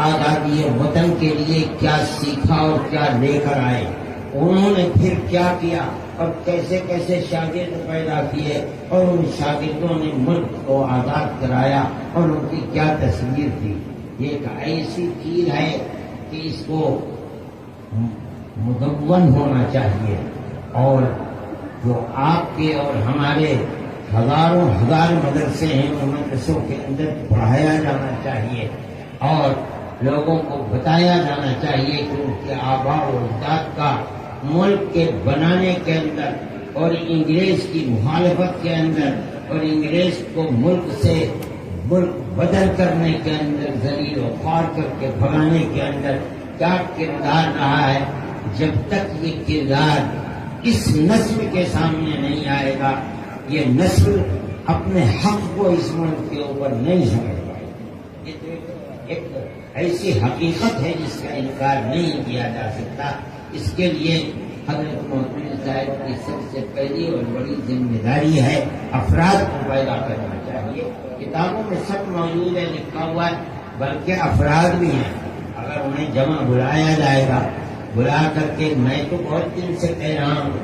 آزادی وطن کے لیے کیا سیکھا اور کیا لے کر آئے، انہوں نے پھر کیا کیا اور کیسے کیسے شاگرد پیدا کیے، اور ان شاگردوں نے ملک کو آزاد کرایا، اور ان کی کیا تصویر تھی۔ یہ ایک ایسی چیز ہے کہ اس کو مدون ہونا چاہیے، اور جو آپ کے اور ہمارے ہزاروں ہزار مدرسے ہیں ان مدرسوں کے اندر پڑھایا جانا چاہیے، اور لوگوں کو بتایا جانا چاہیے کہ ان کے آباء و اجداد کا ملک کے بنانے کے اندر اور انگریز کی مخالفت کے اندر اور انگریز کو ملک سے ملک بدل کرنے کے اندر، ذلیل و خوار کر کے بھگانے کے اندر کیا کردار رہا ہے۔ جب تک یہ کردار اس نسل کے سامنے نہیں آئے گا، یہ نسل اپنے حق کو اس ملک کے اوپر نہیں سمجھ پائے گی۔ یہ تو ایک ایسی حقیقت ہے جس کا انکار نہیں کیا جا سکتا۔ اس کے لیے حضرت محمد صاحب کی سب سے پہلی اور بڑی ذمہ داری ہے افراد کو پیدا کرنا چاہیے۔ کتابوں میں سب موجود ہے، لکھا ہوا ہے، بلکہ افراد بھی ہیں۔ اگر انہیں جمع بلایا جائے گا، بلا کر کے، میں تو بہت دن سے کہہ رہا ہوں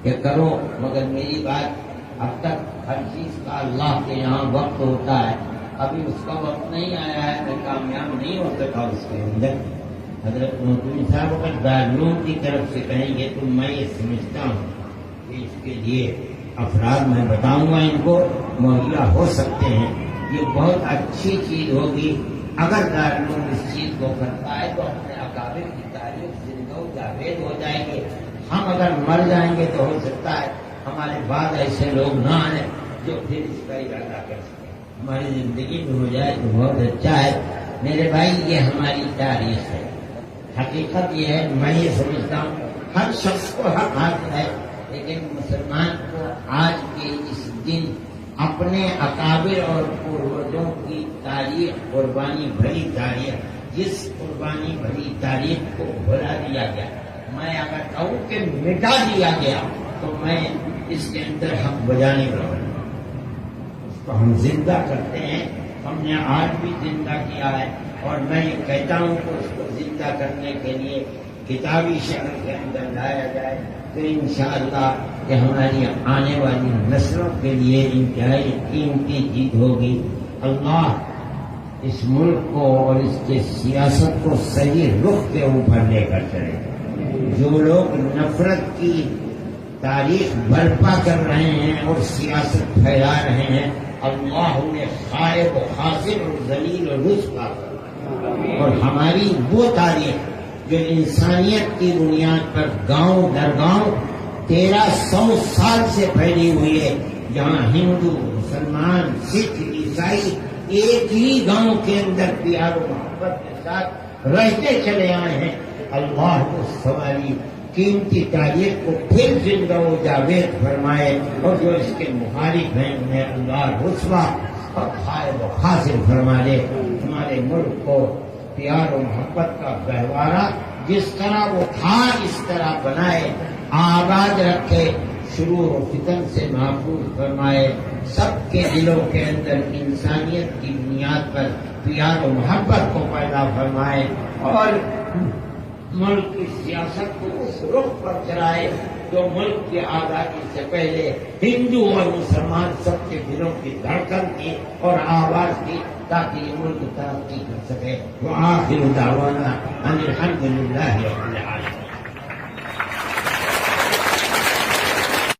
کہ کرو، مگر میری بات اب تک ہر چیز کا اللہ کے یہاں وقت ہوتا ہے، ابھی اس کا وقت نہیں آیا ہے، میں کامیاب نہیں ہو سکا اس کے اندر۔ حضرت محتوی صاحب اگر دارالعلوم کی طرف سے کہیں گے تو میں یہ سمجھتا ہوں کہ اس کے لیے افراد میں بتاؤں گا ان کو مہیا ہو سکتے ہیں۔ یہ بہت اچھی چیز ہوگی اگر دارالعلوم اس چیز کو کرتا ہے تو اپنے اکابر کی تاریخ زندہ و جاوید ہو جائے گی۔ ہم اگر مر جائیں گے تو ہو سکتا ہے ہمارے بعد ایسے لوگ نہ آئیں جو پھر اس کا ارادہ کر سکیں، ہماری زندگی میں ہو جائے تو بہت اچھا ہے۔ میرے بھائی یہ ہماری تاریخ ہے، حقیقت یہ ہے، میں یہ سمجھتا ہوں ہر شخص کو حق حاصل ہے، لیکن مسلمان کو آج کے اس دن اپنے اکابر اور پوروجوں کی تاریخ، قربانی بھری تاریخ، جس قربانی بھری تاریخ کو بھلا دیا گیا، میں اگر کہوں کہ مٹا دیا گیا تو میں اس کے اندر حق بجانے والا ہوں۔ اس کو ہم زندہ کرتے ہیں، ہم نے آج بھی زندہ کیا ہے، اور میں یہ کہتا ہوں کہ اس کو زندہ کرنے کے لیے کتابی شکل کے اندر لایا جائے تو انشاءاللہ کہ ہماری آنے والی نسلوں کے لیے انتہائی قیمتی چیز ہوگی۔ اللہ اس ملک کو اور اس کے سیاست کو صحیح رخ کے اوپر لے کر چلے۔ جو لوگ نفرت کی تاریخ برپا کر رہے ہیں اور سیاست پھیلا رہے ہیں، اللہ انہیں خائب و خاسر اور ذلیل و رسوا کرے، اور ہماری وہ تاریخ جو انسانیت کی بنیاد پر گاؤں در گاؤں 1300 سال سے پھیلی ہوئی ہے، جہاں ہندو مسلمان سکھ عیسائی ایک ہی گاؤں کے اندر پیار و محبت کے ساتھ رہتے چلے آئے ہیں، اللہ اس ہماری قیمتی تاریخ کو پھر زندہ و جاوید فرمائے، اور جو اس کے مخالف ہیں انہیں اللہ رسوا اور خائب و خاسر فرما دے۔ ہمارے ملک کو پیار و محبت کا گہوارہ جس طرح وہ تھا اس طرح بنائے، آباد رکھے، شرور و فتن سے محفوظ فرمائے، سب کے دلوں کے اندر انسانیت کی بنیاد پر پیار و محبت کو پیدا فرمائے، اور ملک کی سیاست کو اس رخ پر چلائے جو ملک کی آزادی سے پہلے ہندو اور مسلمان سب کے دلوں کی دھڑکن تھی اور آواز تھی، تاکہ یہ ملک ترقی کر سکے۔ وآخر دعوانا ان الحمد للہ رب العالمین۔